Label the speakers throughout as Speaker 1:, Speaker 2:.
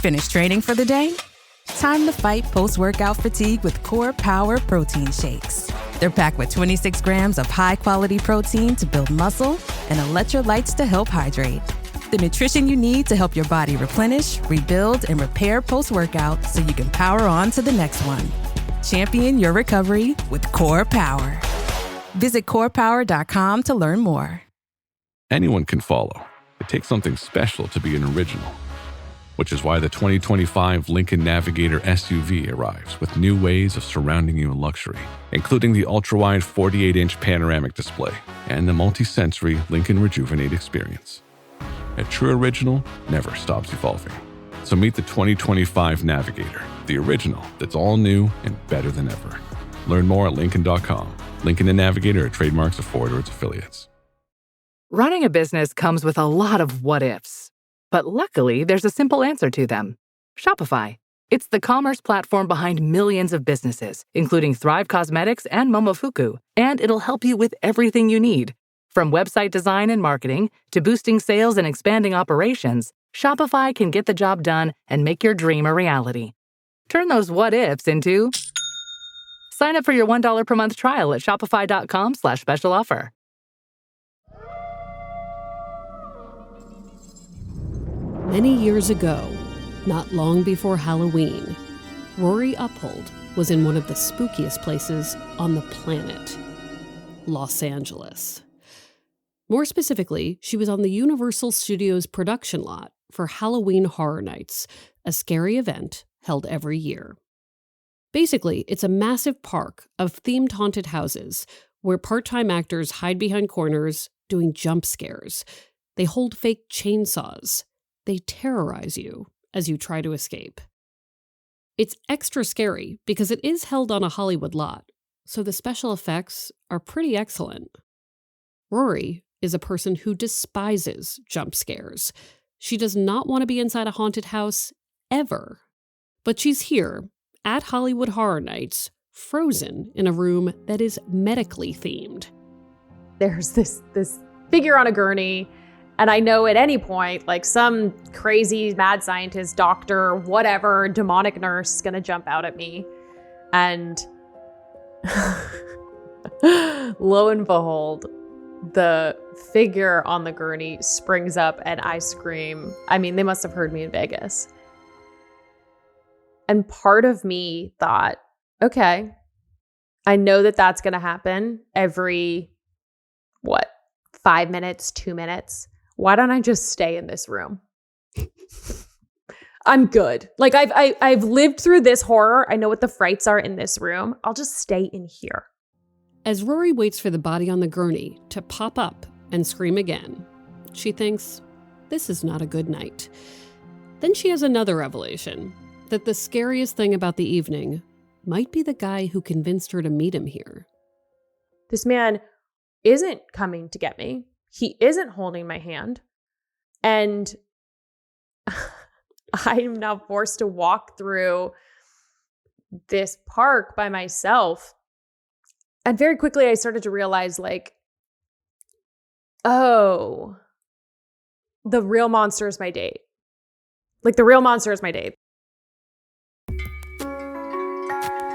Speaker 1: Finished training for the day? Time to fight post-workout fatigue with Core Power Protein Shakes. They're packed with 26 grams of high-quality protein to build muscle and electrolytes to help hydrate. The nutrition you need to help your body replenish, rebuild, and repair post-workout so you can power on to the next one. Champion your recovery with Core Power. Visit corepower.com to learn more.
Speaker 2: Anyone can follow. It takes something special to be an original, which is why the 2025 Lincoln Navigator SUV arrives with new ways of surrounding you in luxury, including the ultra-wide 48-inch panoramic display and the multi-sensory Lincoln Rejuvenate experience. A true original never stops evolving. So meet the 2025 Navigator, the original that's all new and better than ever. Learn more at Lincoln.com. Lincoln and Navigator are trademarks of Ford or its affiliates.
Speaker 3: Running a business comes with a lot of what-ifs. But luckily, there's a simple answer to them. Shopify. It's the commerce platform behind millions of businesses, including Thrive Cosmetics and Momofuku, and it'll help you with everything you need. From website design and marketing to boosting sales and expanding operations, Shopify can get the job done and make your dream a reality. Turn those what-ifs into... Sign up for your $1 per month trial at shopify.com/special offer.
Speaker 4: Many years ago, not long before Halloween, Rory Uphold was in one of the spookiest places on the planet, Los Angeles. More specifically, she was on the Universal Studios production lot for Halloween Horror Nights, a scary event held every year. Basically, it's a massive park of themed haunted houses where part-time actors hide behind corners doing jump scares. They hold fake chainsaws. They terrorize you as you try to escape. It's extra scary because it is held on a Hollywood lot, so the special effects are pretty excellent. Rory is a person who despises jump scares. She does not want to be inside a haunted house ever. But she's here at Hollywood Horror Nights, frozen in a room that is medically themed.
Speaker 5: There's this figure on a gurney, and I know at any point, like some crazy mad scientist, doctor, whatever, demonic nurse is gonna jump out at me. And lo and behold, the figure on the gurney springs up and I scream. I mean, they must have heard me in Vegas. And part of me thought, okay, I know that that's going to happen every, 5 minutes, 2 minutes. Why don't I just stay in this room? I'm good. Like I've lived through this horror. I know what the frights are in this room. I'll just stay in here.
Speaker 4: As Rory waits for the body on the gurney to pop up and scream again, she thinks, this is not a good night. Then she has another revelation, that the scariest thing about the evening might be the guy who convinced her to meet him here.
Speaker 5: This man isn't coming to get me. He isn't holding my hand. And I am now forced to walk through this park by myself. And very quickly I started to realize, like, oh, the real monster is my date. Like, the real monster is my date.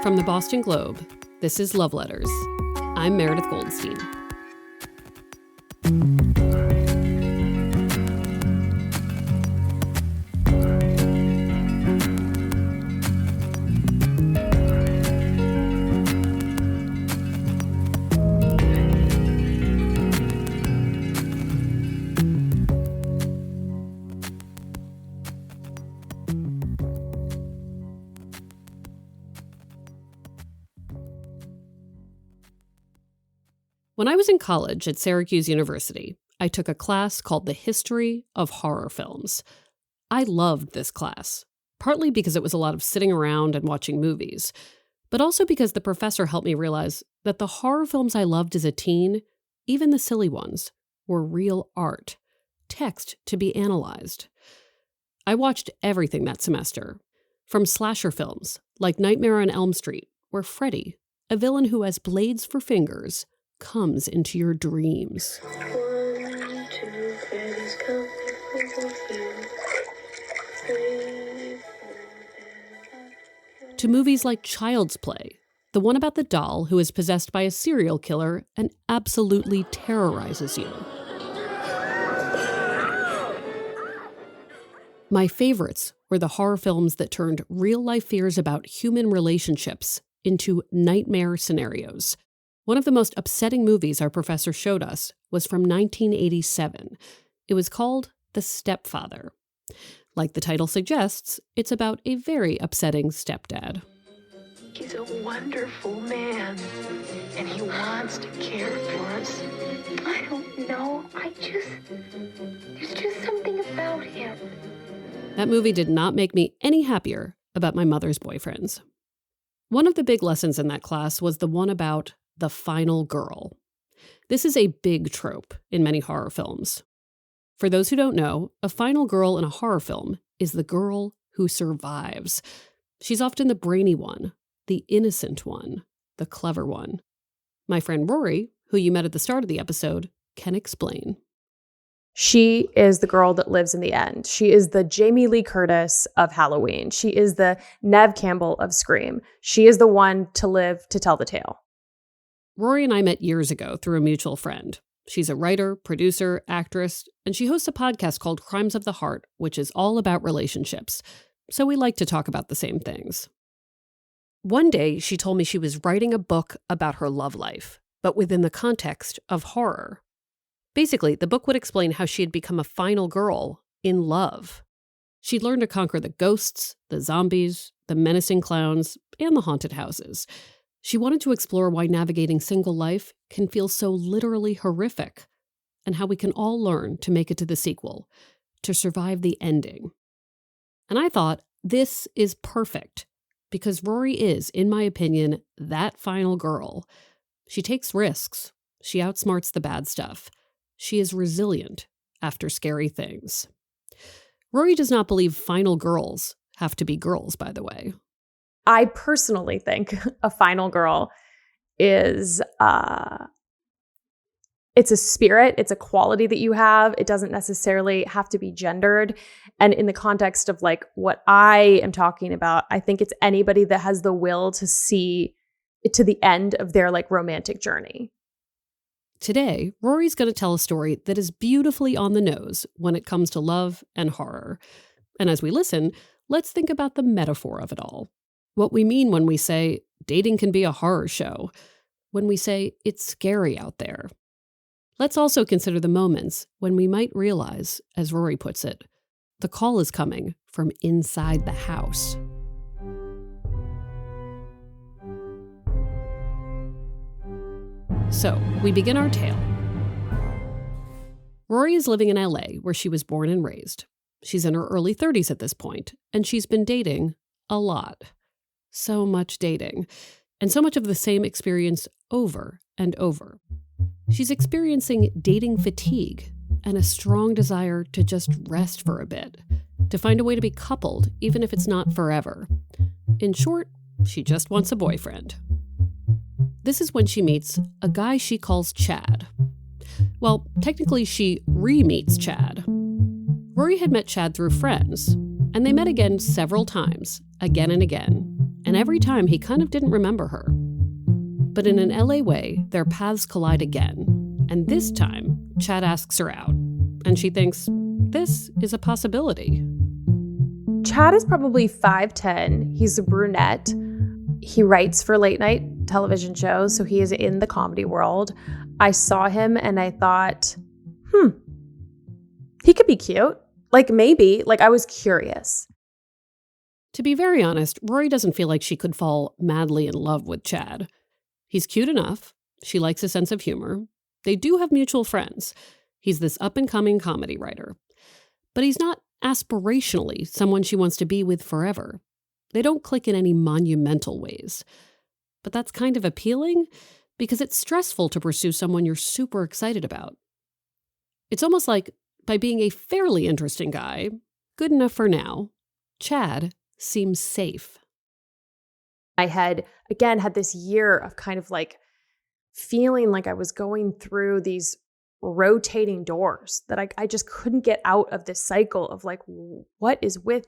Speaker 4: From the Boston Globe, this is Love Letters. I'm Meredith Goldstein. When I was in college at Syracuse University, I took a class called The History of Horror Films. I loved this class, partly because it was a lot of sitting around and watching movies, but also because the professor helped me realize that the horror films I loved as a teen, even the silly ones, were real art, text to be analyzed. I watched everything that semester, from slasher films like Nightmare on Elm Street, where Freddy, a villain who has blades for fingers, comes into your dreams.
Speaker 6: 1, 2, Freddy's coming for you. 3,
Speaker 4: to movies like Child's Play, the one about the doll who is possessed by a serial killer and absolutely terrorizes you. My favorites were the horror films that turned real-life fears about human relationships into nightmare scenarios. One of the most upsetting movies our professor showed us was from 1987. It was called The Stepfather. Like the title suggests, it's about a very upsetting stepdad.
Speaker 6: He's a wonderful man, and he wants to care for us.
Speaker 7: I don't know. There's just something about him.
Speaker 4: That movie did not make me any happier about my mother's boyfriends. One of the big lessons in that class was the one about the final girl. This is a big trope in many horror films. For those who don't know, a final girl in a horror film is the girl who survives. She's often the brainy one, the innocent one, the clever one. My friend Rory, who you met at the start of the episode, can explain.
Speaker 5: She is the girl that lives in the end. She is the Jamie Lee Curtis of Halloween. She is the Neve Campbell of Scream. She is the one to live to tell the tale.
Speaker 4: Rory and I met years ago through a mutual friend. She's a writer, producer, actress, and she hosts a podcast called Crimes of the Heart, which is all about relationships. So we like to talk about the same things. One day, she told me she was writing a book about her love life, but within the context of horror. Basically, the book would explain how she had become a final girl in love. She'd learned to conquer the ghosts, the zombies, the menacing clowns, and the haunted houses. She wanted to explore why navigating single life can feel so literally horrific, and how we can all learn to make it to the sequel, to survive the ending. And I thought, this is perfect, because Rory is, in my opinion, that final girl. She takes risks. She outsmarts the bad stuff. She is resilient after scary things. Rory does not believe final girls have to be girls, by the way.
Speaker 5: I personally think a final girl is, it's a spirit, it's a quality that you have. It doesn't necessarily have to be gendered. And in the context of like what I am talking about, I think it's anybody that has the will to see it to the end of their like romantic journey.
Speaker 4: Today, Rory's going to tell a story that is beautifully on the nose when it comes to love and horror. And as we listen, let's think about the metaphor of it all. What we mean when we say dating can be a horror show, when we say it's scary out there. Let's also consider the moments when we might realize, as Rory puts it, the call is coming from inside the house. So, we begin our tale. Rory is living in LA, where she was born and raised. She's in her early 30s at this point, and she's been dating a lot. So much dating, and so much of the same experience over and over. She's experiencing dating fatigue and a strong desire to just rest for a bit, to find a way to be coupled, even if it's not forever. In short, she just wants a boyfriend. This is when she meets a guy she calls Chad. Well, technically she re-meets Chad. Rory had met Chad through friends, and they met again several times, again and again, and every time he kind of didn't remember her. But in an LA way, their paths collide again, and this time, Chad asks her out, and she thinks, this is a possibility.
Speaker 5: Chad is probably 5'10". He's a brunette. He writes for late night television shows, so he is in the comedy world. I saw him and I thought, he could be cute. Like maybe, like I was curious.
Speaker 4: To be very honest, Rory doesn't feel like she could fall madly in love with Chad. He's cute enough. She likes his sense of humor. They do have mutual friends. He's this up-and-coming comedy writer. But he's not aspirationally someone she wants to be with forever. They don't click in any monumental ways. But that's kind of appealing because it's stressful to pursue someone you're super excited about. It's almost like, by being a fairly interesting guy, good enough for now, Chad seems safe.
Speaker 5: I had, again, had this year of kind of like feeling like I was going through these rotating doors that I just couldn't get out of this cycle of like, what is with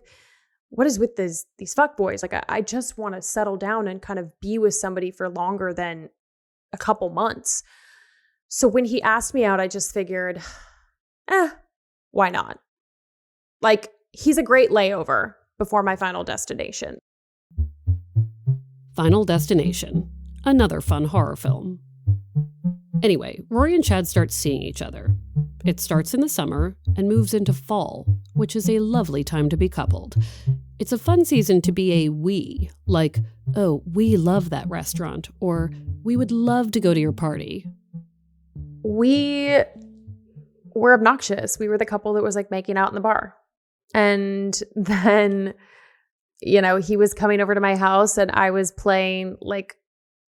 Speaker 5: what is with these fuckboys? Like, I just want to settle down and kind of be with somebody for longer than a couple months. So when he asked me out, I just figured, why not? Like, he's a great layover before my final destination.
Speaker 4: Final Destination, another fun horror film. Anyway, Rory and Chad start seeing each other. It starts in the summer and moves into fall, which is a lovely time to be coupled. It's a fun season to be a we, like, oh, we love that restaurant, or we would love to go to your party.
Speaker 5: We were obnoxious. We were the couple that was like making out in the bar. And then, you know, he was coming over to my house and I was playing, like,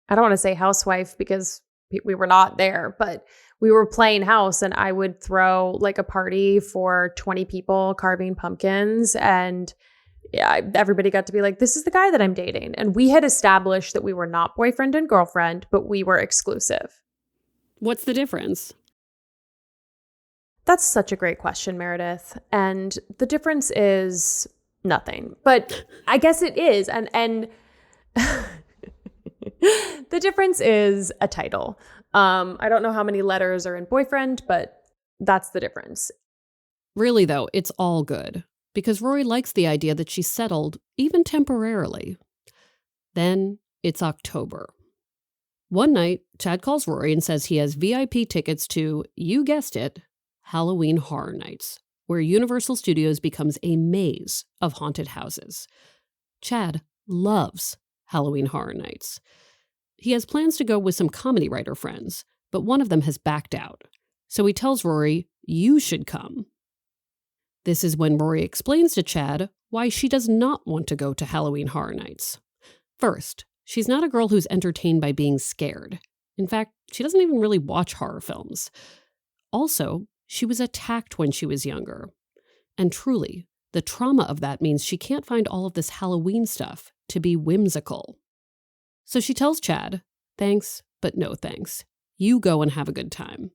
Speaker 5: I don't want to say housewife because we were not there, but we were playing house, and I would throw like a party for 20 people carving pumpkins. And yeah, everybody got to be like, this is the guy that I'm dating. And we had established that we were not boyfriend and girlfriend, but we were exclusive.
Speaker 4: What's the difference?
Speaker 5: That's such a great question, Meredith. And the difference is nothing, but I guess it is. And the difference is a title. I don't know how many letters are in boyfriend, but that's the difference.
Speaker 4: Really, though, it's all good, because Rory likes the idea that she's settled, even temporarily. Then it's October. One night, Chad calls Rory and says he has VIP tickets to, you guessed it, Halloween Horror Nights, where Universal Studios becomes a maze of haunted houses. Chad loves Halloween Horror Nights. He has plans to go with some comedy writer friends, but one of them has backed out. So he tells Rory, you should come. This is when Rory explains to Chad why she does not want to go to Halloween Horror Nights. First, she's not a girl who's entertained by being scared. In fact, she doesn't even really watch horror films. Also, she was attacked when she was younger. And truly, the trauma of that means she can't find all of this Halloween stuff to be whimsical. So she tells Chad, thanks, but no thanks. You go and have a good time.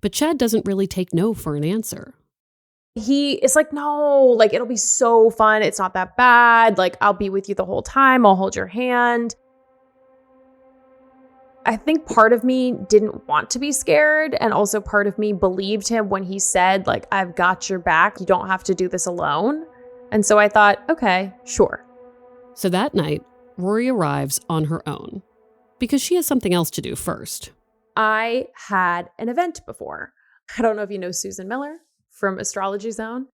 Speaker 4: But Chad doesn't really take no for an answer.
Speaker 5: He is like, no, like, it'll be so fun. It's not that bad. Like, I'll be with you the whole time. I'll hold your hand. I think part of me didn't want to be scared. And also part of me believed him when he said, like, I've got your back. You don't have to do this alone. And so I thought, okay, sure.
Speaker 4: So that night, Rory arrives on her own because she has something else to do first.
Speaker 5: I had an event before. I don't know if you know Susan Miller from Astrology Zone,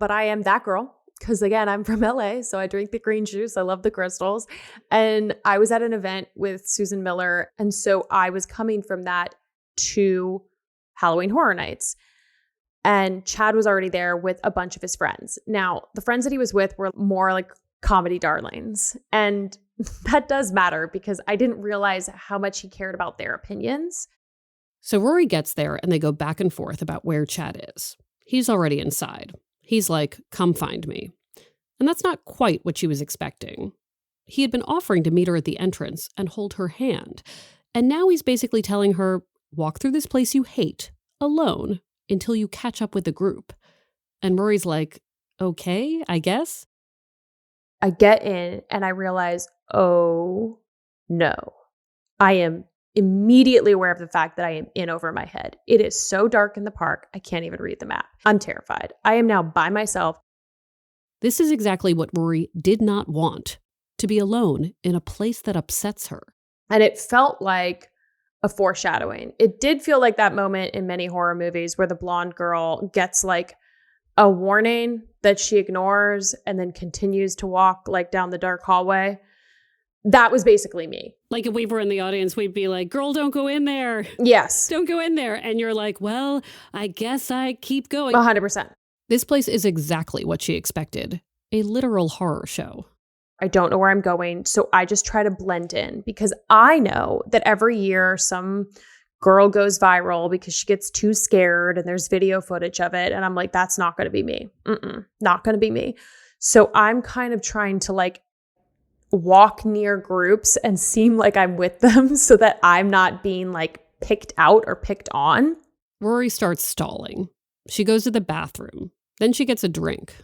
Speaker 5: but I am that girl because, again, I'm from LA, so I drink the green juice. I love the crystals. And I was at an event with Susan Miller, and so I was coming from that to Halloween Horror Nights. And Chad was already there with a bunch of his friends. Now, the friends that he was with were more like comedy darlings. And that does matter because I didn't realize how much he cared about their opinions.
Speaker 4: So Rory gets there and they go back and forth about where Chad is. He's already inside. He's like, come find me. And that's not quite what she was expecting. He had been offering to meet her at the entrance and hold her hand. And now he's basically telling her, walk through this place you hate, alone, until you catch up with the group. And Rory's like, okay, I guess.
Speaker 5: I get in and I realize, oh no, I am immediately aware of the fact that I am in over my head. It is so dark in the park, I can't even read the map. I'm terrified. I am now by myself.
Speaker 4: This is exactly what Rory did not want, to be alone in a place that upsets her.
Speaker 5: And it felt like a foreshadowing. It did feel like that moment in many horror movies where the blonde girl gets like a warning that she ignores and then continues to walk like down the dark hallway. That was basically me.
Speaker 4: Like if we were in the audience, we'd be like, girl, don't go in there.
Speaker 5: Yes.
Speaker 4: Don't go in there. And you're like, well, I guess I keep going.
Speaker 5: 100%.
Speaker 4: This place is exactly what she expected. A literal horror show.
Speaker 5: I don't know where I'm going, so I just try to blend in because I know that every year some girl goes viral because she gets too scared and there's video footage of it. And I'm like, that's not going to be me. Not going to be me. So I'm kind of trying to like walk near groups and seem like I'm with them so that I'm not being like picked out or picked on.
Speaker 4: Rory starts stalling. She goes to the bathroom. Then she gets a drink.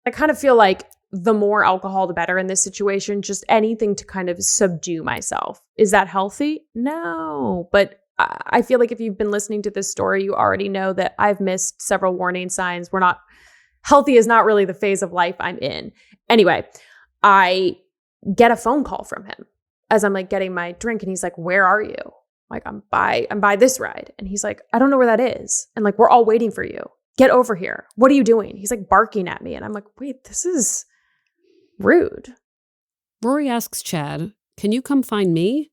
Speaker 5: I kind of feel like the more alcohol, the better in this situation, just anything to kind of subdue myself. Is that healthy? No. But I feel like if you've been listening to this story, you already know that I've missed several warning signs. Healthy is not really the phase of life I'm in. Anyway, I get a phone call from him as I'm like getting my drink, and he's like, "Where are you?" Like, I'm by this ride. And he's like, "I don't know where that is." And like, "We're all waiting for you. Get over here. What are you doing?" He's like barking at me. And I'm like, wait, this is rude.
Speaker 4: Rory asks Chad, "Can you come find me?"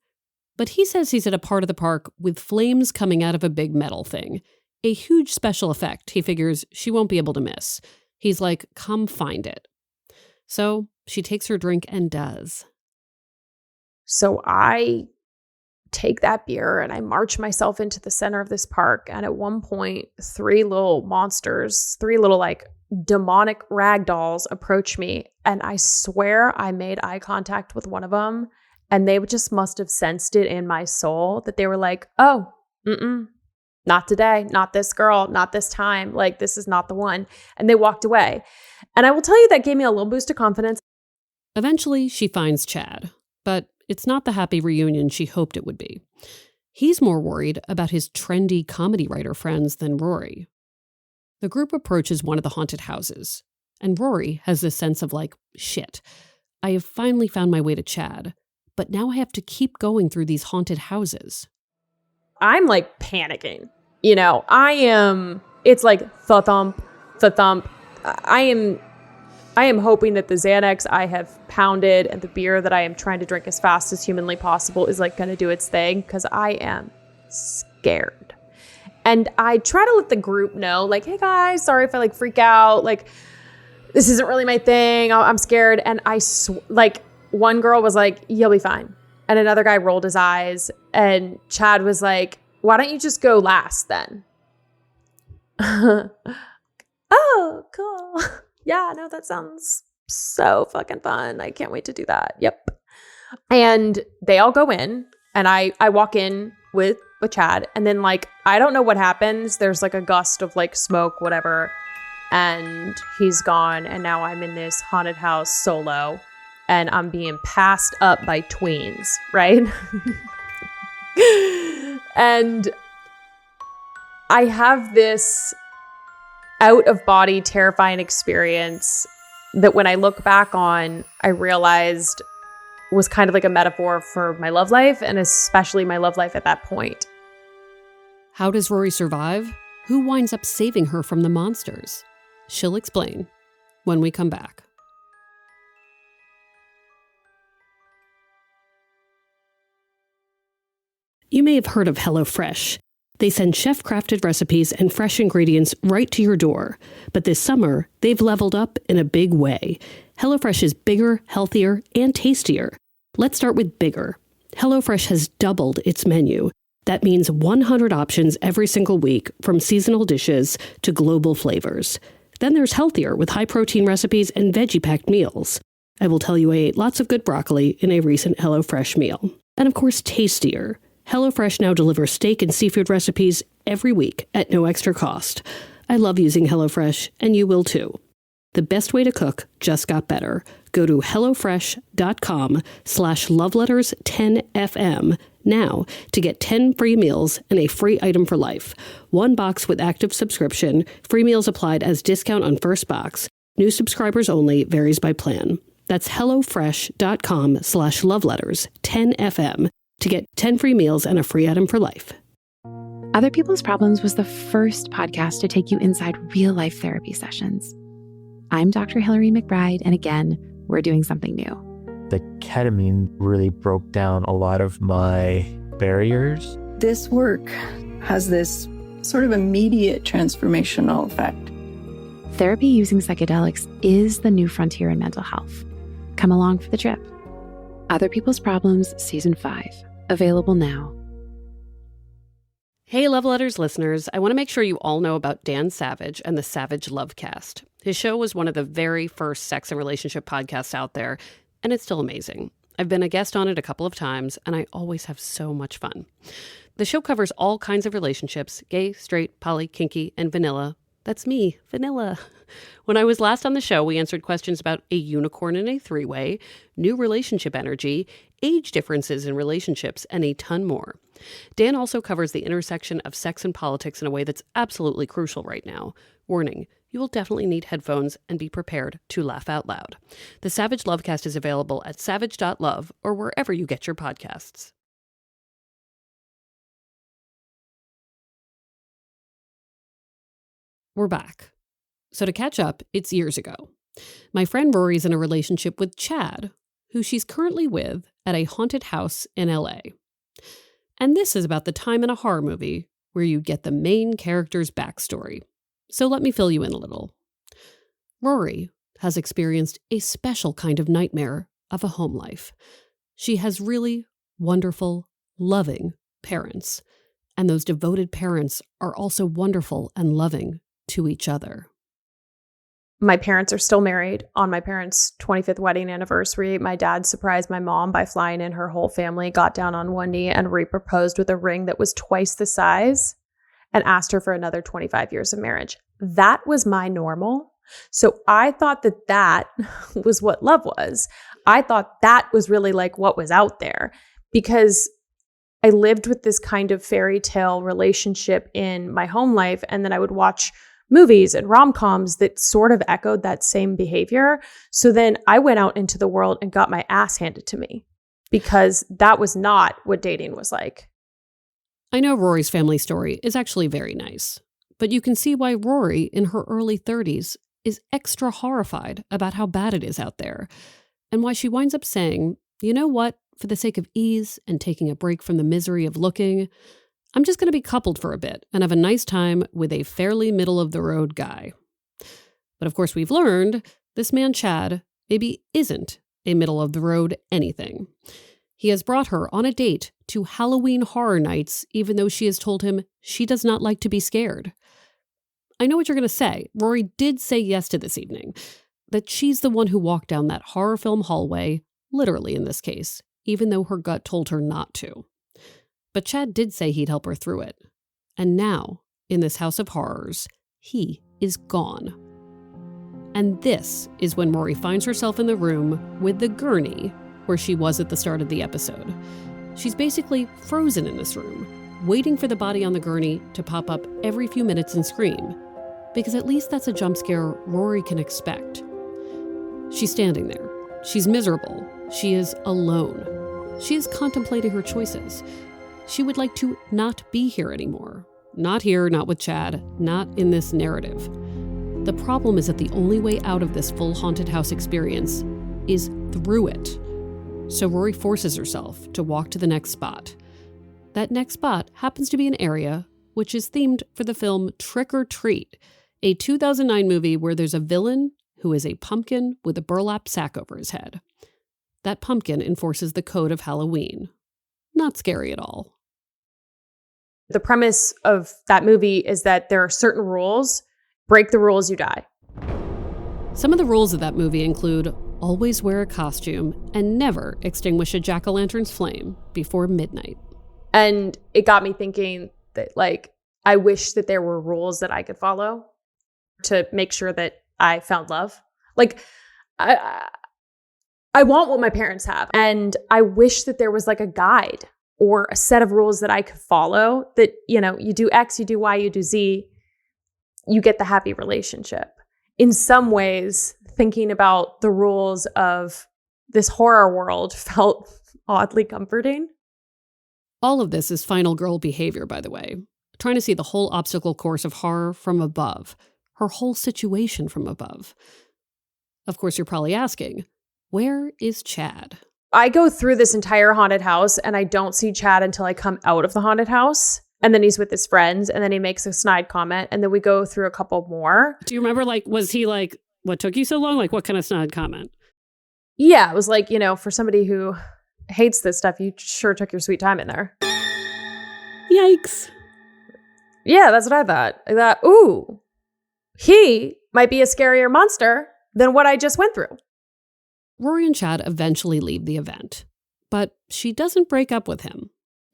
Speaker 4: But he says he's at a part of the park with flames coming out of a big metal thing. A huge special effect he figures she won't be able to miss. He's like, "Come find it." So she takes her drink and does.
Speaker 5: So I take that beer and I march myself into the center of this park. And at one point, 3 little monsters, 3 little like demonic rag dolls approach me. And I swear I made eye contact with one of them. And they just must have sensed it in my soul that they were like, "Oh, not today, not this girl, not this time. Like, this is not the one." And they walked away. And I will tell you that gave me a little boost of confidence.
Speaker 4: Eventually, she finds Chad, but it's not the happy reunion she hoped it would be. He's more worried about his trendy comedy writer friends than Rory. The group approaches one of the haunted houses, and Rory has this sense of like, shit, I have finally found my way to Chad, but now I have to keep going through these haunted houses.
Speaker 5: I'm like panicking. It's like thump. I am hoping that the Xanax I have pounded and the beer that I am trying to drink as fast as humanly possible is like going to do its thing, because I am scared. And I try to let the group know, like, "Hey guys, sorry if I like freak out. Like, this isn't really my thing. I'm scared." And like one girl was like, "You'll be fine." And another guy rolled his eyes, and Chad was like, "Why don't you just go last then?" Oh, cool. Yeah, no, that sounds so fucking fun. I can't wait to do that. Yep. And they all go in, and I walk in with Chad, and then like, I don't know what happens. There's like a gust of like smoke, whatever. And he's gone. And now I'm in this haunted house solo, and I'm being passed up by tweens, right? And I have this out of body terrifying experience that when I look back on, I realized was kind of like a metaphor for my love life, and especially my love life at that point.
Speaker 4: How does Rory survive? Who winds up saving her from the monsters? She'll explain when we come back. You may have heard of HelloFresh. They send chef-crafted recipes and fresh ingredients right to your door. But this summer, they've leveled up in a big way. HelloFresh is bigger, healthier, and tastier. Let's start with bigger. HelloFresh has doubled its menu. That means 100 options every single week, from seasonal dishes to global flavors. Then there's healthier with high-protein recipes and veggie-packed meals. I will tell you I ate lots of good broccoli in a recent HelloFresh meal. And of course, tastier. HelloFresh now delivers steak and seafood recipes every week at no extra cost. I love using HelloFresh, and you will too. The best way to cook just got better. Go to hellofresh.com/loveletters10fm now to get 10 free meals and a free item for life. 1 box with active subscription. Free meals applied as discount on first box. New subscribers only. Varies by plan. That's hellofresh.com/loveletters10fm to get 10 free meals and a free item for life.
Speaker 8: Other People's Problems was the first podcast to take you inside real-life therapy sessions. I'm Dr. Hillary McBride, and again, we're doing something new.
Speaker 9: The ketamine really broke down a lot of my barriers.
Speaker 10: This work has this sort of immediate transformational effect.
Speaker 8: Therapy using psychedelics is the new frontier in mental health. Come along for the trip. Other People's Problems, Season 5. Available now.
Speaker 4: Hey, Love Letters listeners, I want to make sure you all know about Dan Savage and the Savage Lovecast. His show was one of the very first sex and relationship podcasts out there, and it's still amazing. I've been a guest on it a couple of times, and I always have so much fun. The show covers all kinds of relationships, gay, straight, poly, kinky, and vanilla, That's me, Vanilla. When I was last on the show, we answered questions about a unicorn in a three-way, new relationship energy, age differences in relationships, and a ton more. Dan also covers the intersection of sex and politics in a way that's absolutely crucial right now. Warning, you will definitely need headphones and be prepared to laugh out loud. The Savage Lovecast is available at savage.love or wherever you get your podcasts. We're back. So to catch up, it's years ago. My friend Rory's in a relationship with Chad, who she's currently with at a haunted house in LA. And this is about the time in a horror movie where you get the main character's backstory. So let me fill you in a little. Rory has experienced a special kind of nightmare of a home life. She has really wonderful, loving parents. And those devoted parents are also wonderful and loving to each other.
Speaker 5: My parents are still married. On my parents' 25th wedding anniversary, my dad surprised my mom by flying in her whole family, got down on one knee and re-proposed with a ring that was twice the size and asked her for another 25 years of marriage. That was my normal. So I thought that that was what love was. I thought that was really like what was out there, because I lived with this kind of fairy tale relationship in my home life. And then I would watch movies and rom-coms that sort of echoed that same behavior. So then I went out into the world and got my ass handed to me, because that was not what dating was like.
Speaker 4: I know Rory's family story is actually very nice, but you can see why Rory, in her early 30s, is extra horrified about how bad it is out there, and why she winds up saying, you know what, for the sake of ease and taking a break from the misery of looking, I'm just going to be coupled for a bit and have a nice time with a fairly middle-of-the-road guy. But of course we've learned this man Chad maybe isn't a middle-of-the-road anything. He has brought her on a date to Halloween Horror Nights, even though she has told him she does not like to be scared. I know what you're going to say. Rory did say yes to this evening, that she's the one who walked down that horror film hallway, literally in this case, even though her gut told her not to. But Chad did say he'd help her through it. And now, in this house of horrors, he is gone. And this is when Rory finds herself in the room with the gurney where she was at the start of the episode. She's basically frozen in this room, waiting for the body on the gurney to pop up every few minutes and scream, because at least that's a jump scare Rory can expect. She's standing there. She's miserable. She is alone. She is contemplating her choices. She would like to not be here anymore. Not here, not with Chad, not in this narrative. The problem is that the only way out of this full haunted house experience is through it. So Rory forces herself to walk to the next spot. That next spot happens to be an area which is themed for the film Trick or Treat, a 2009 movie where there's a villain who is a pumpkin with a burlap sack over his head. That pumpkin enforces the code of Halloween. Not scary at all.
Speaker 5: The premise of that movie is that there are certain rules. Break the rules, you die.
Speaker 4: Some of the rules of that movie include always wear a costume and never extinguish a jack-o'-lantern's flame before midnight.
Speaker 5: And it got me thinking that, like, I wish that there were rules that I could follow to make sure that I found love. Like, I want what my parents have. And I wish that there was like a guide or a set of rules that I could follow that, you know, you do X, you do Y, you do Z, you get the happy relationship. In some ways, thinking about the rules of this horror world felt oddly comforting.
Speaker 4: All of this is final girl behavior, by the way. Trying to see the whole obstacle course of horror from above. Her whole situation from above. Of course, you're probably asking, where is Chad?
Speaker 5: I go through this entire haunted house and I don't see Chad until I come out of the haunted house. And then he's with his friends and then he makes a snide comment. And then we go through a couple more.
Speaker 4: Do you remember, like, was he like, what took you so long? Like, what kind of snide comment?
Speaker 5: Yeah, it was like, you know, for somebody who hates this stuff, you sure took your sweet time in there.
Speaker 4: Yikes.
Speaker 5: Yeah, that's what I thought. I thought, ooh, he might be a scarier monster than what I just went through.
Speaker 4: Rory and Chad eventually leave the event, but she doesn't break up with him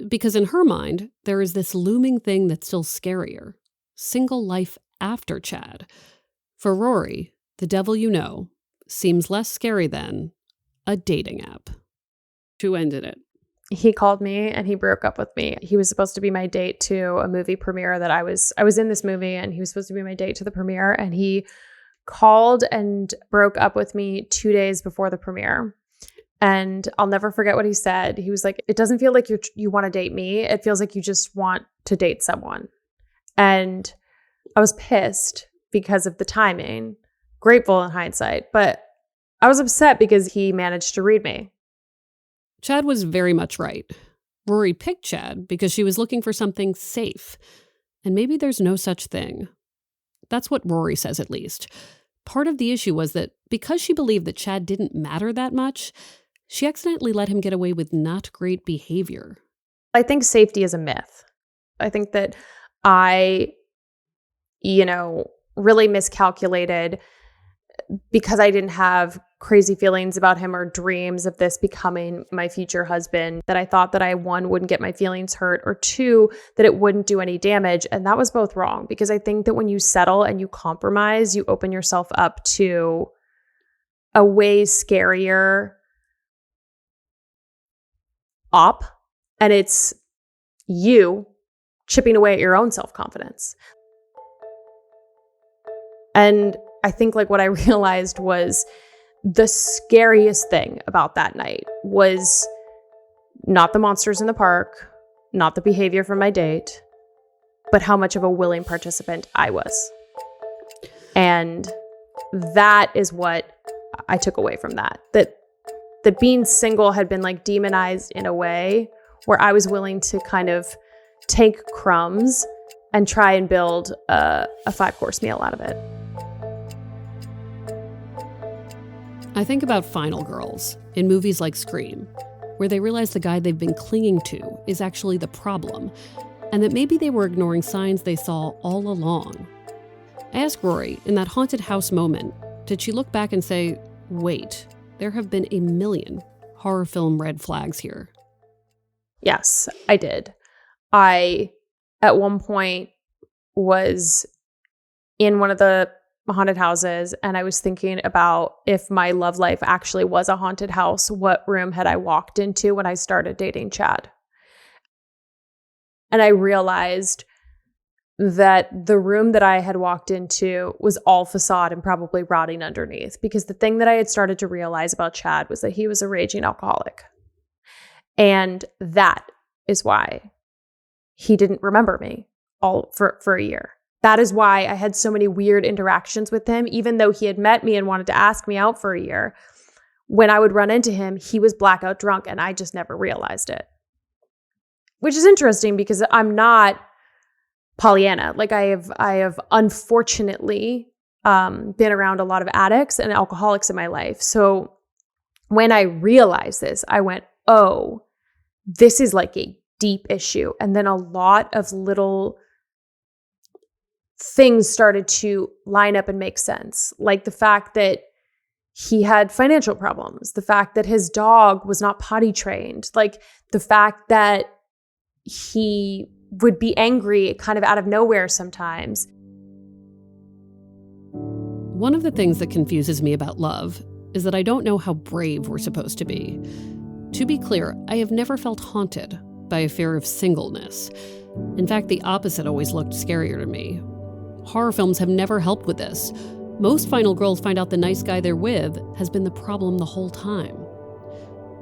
Speaker 4: because in her mind, there is this looming thing that's still scarier. Single life after Chad. For Rory, The Devil You Know seems less scary than a dating app. Who ended it?
Speaker 5: He called me and he broke up with me. He was supposed to be my date to a movie premiere that I was in this movie, and he was supposed to be my date to the premiere, and he called and broke up with me 2 days before the premiere. And I'll never forget what he said. He was like, "It doesn't feel like you want to date me. It feels like you just want to date someone." And I was pissed because of the timing, grateful in hindsight, but I was upset because he managed to read me.
Speaker 4: Chad was very much right. Rory picked Chad because she was looking for something safe. And maybe there's no such thing. That's what Rory says, at least. Part of the issue was that because she believed that Chad didn't matter that much, she accidentally let him get away with not great behavior.
Speaker 5: I think safety is a myth. I think that I, really miscalculated because I didn't have crazy feelings about him or dreams of this becoming my future husband, that I thought that I, one, wouldn't get my feelings hurt, or two, that it wouldn't do any damage. And that was both wrong, because I think that when you settle and you compromise, you open yourself up to a way scarier op, and it's you chipping away at your own self-confidence. And I think what I realized was the scariest thing about that night was not the monsters in the park, not the behavior from my date, but how much of a willing participant I was. And that is what I took away from that being single had been demonized in a way where I was willing to kind of take crumbs and try and build a 5-course meal out of it.
Speaker 4: I think about final girls in movies like Scream, where they realize the guy they've been clinging to is actually the problem, and that maybe they were ignoring signs they saw all along. I asked Rory, in that haunted house moment, did she look back and say, wait, there have been a million horror film red flags here?
Speaker 5: Yes, I did. I, at one point, was in one of the haunted houses, and I was thinking about if my love life actually was a haunted house, what room had I walked into when I started dating Chad? And I realized that the room that I had walked into was all facade and probably rotting underneath, because the thing that I had started to realize about Chad was that he was a raging alcoholic. And that is why he didn't remember me all for a year. That is why I had so many weird interactions with him, even though he had met me and wanted to ask me out for a year. When I would run into him, he was blackout drunk, and I just never realized it. Which is interesting because I'm not Pollyanna. I have unfortunately been around a lot of addicts and alcoholics in my life. So when I realized this, I went, oh, this is a deep issue. And then a lot of little things started to line up and make sense. Like the fact that he had financial problems, the fact that his dog was not potty trained, the fact that he would be angry kind of out of nowhere sometimes.
Speaker 4: One of the things that confuses me about love is that I don't know how brave we're supposed to be. To be clear, I have never felt haunted by a fear of singleness. In fact, the opposite always looked scarier to me. Horror films have never helped with this. Most final girls find out the nice guy they're with has been the problem the whole time.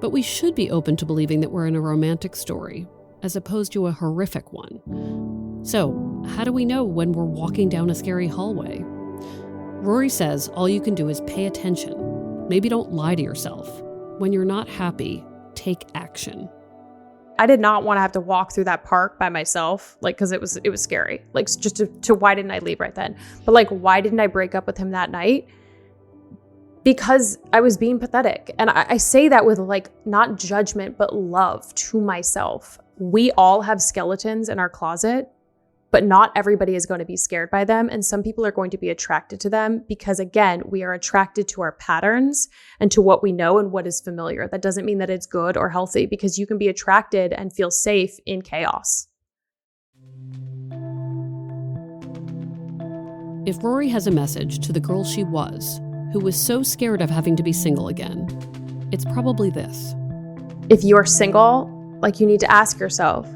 Speaker 4: But we should be open to believing that we're in a romantic story, as opposed to a horrific one. So, how do we know when we're walking down a scary hallway? Rory says all you can do is pay attention. Maybe don't lie to yourself. When you're not happy, take action.
Speaker 5: I did not want to have to walk through that park by myself, because it was scary. Just to why didn't I leave right then? But why didn't I break up with him that night? Because I was being pathetic. And I say that with not judgment, but love to myself. We all have skeletons in our closet, but not everybody is going to be scared by them. And some people are going to be attracted to them because, again, we are attracted to our patterns and to what we know and what is familiar. That doesn't mean that it's good or healthy, because you can be attracted and feel safe in chaos.
Speaker 4: If Rory has a message to the girl she was, who was so scared of having to be single again, it's probably this.
Speaker 5: If you're single, like, you need to ask yourself,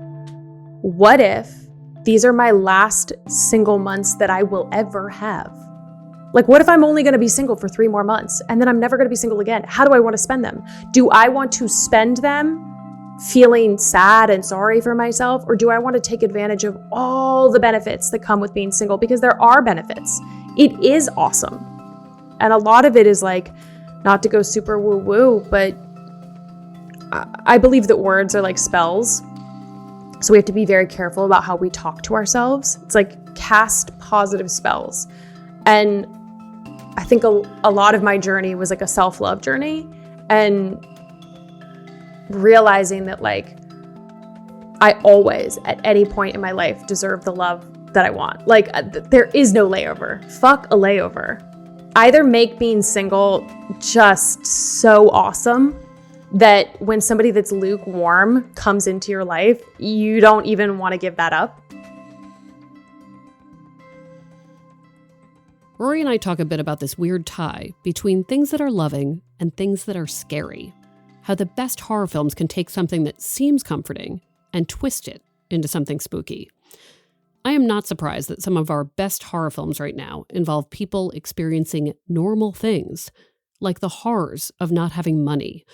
Speaker 5: what if these are my last single months that I will ever have? Like, what if I'm only going to be single for 3 more months and then I'm never going to be single again? How do I want to spend them? Do I want to spend them feeling sad and sorry for myself? Or do I want to take advantage of all the benefits that come with being single? Because there are benefits. It is awesome. And a lot of it is like, not to go super woo-woo, but I believe that words are like spells. So we have to be very careful about how we talk to ourselves. It's like cast positive spells. And I think a lot of my journey was like a self-love journey, and realizing that, like, I always, at any point in my life, deserve the love that I want. Like, there is no layover. Fuck a layover. Either make being single just so awesome that when somebody that's lukewarm comes into your life, you don't even want to give that up.
Speaker 4: Rory and I talk a bit about this weird tie between things that are loving and things that are scary. How the best horror films can take something that seems comforting and twist it into something spooky. I am not surprised that some of our best horror films right now involve people experiencing normal things, like the horrors of not having money,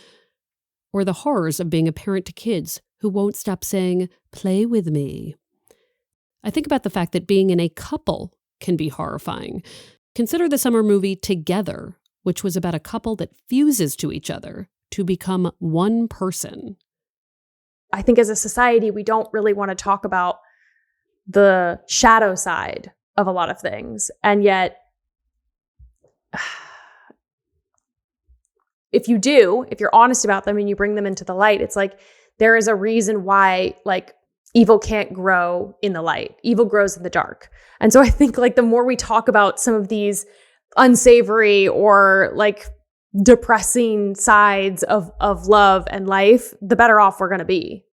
Speaker 4: or the horrors of being a parent to kids who won't stop saying, "Play with me." I think about the fact that being in a couple can be horrifying. Consider the summer movie Together, which was about a couple that fuses to each other to become one person.
Speaker 5: I think as a society, we don't really want to talk about the shadow side of a lot of things. And yet, if you're honest about them and you bring them into the light, it's like there is a reason why, like, evil can't grow in the light. Evil grows in the dark. And so I think, like, the more we talk about some of these unsavory or like depressing sides of love and life, the better off we're going to be.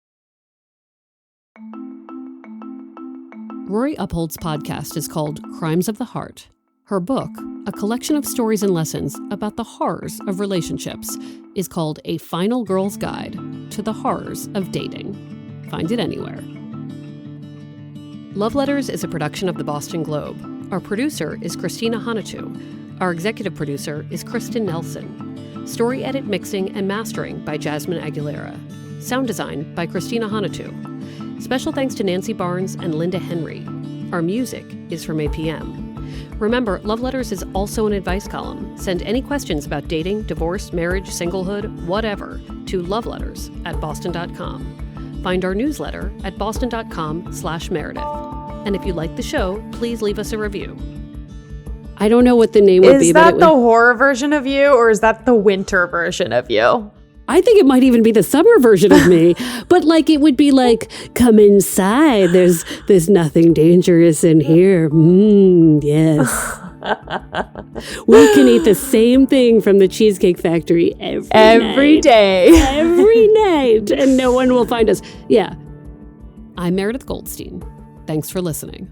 Speaker 4: Rory Uphold's podcast is called Crimes of the Heart. Her book, a collection of stories and lessons about the horrors of relationships, is called A Final Girl's Guide to the Horrors of Dating. Find it anywhere. Love Letters is a production of the Boston Globe. Our producer is Christina Hanatu. Our executive producer is Kristen Nelson. Story edit, mixing, and mastering by Jasmine Aguilera. Sound design by Christina Hanatu. Special thanks to Nancy Barnes and Linda Henry. Our music is from APM. Remember, Love Letters is also an advice column. Send any questions about dating, divorce, marriage, singlehood, whatever, to loveletters@boston.com. Find our newsletter at boston.com/Meredith. And if you like the show, please leave us a review. I don't know what the name would be.
Speaker 5: Is that the horror version of you, or is that the winter version of you?
Speaker 4: I think it might even be the summer version of me. But like, it would be like, come inside. There's nothing dangerous in here. Yes. We can eat the same thing from the Cheesecake Factory every day. Every night. And no one will find us. Yeah. I'm Meredith Goldstein. Thanks for listening.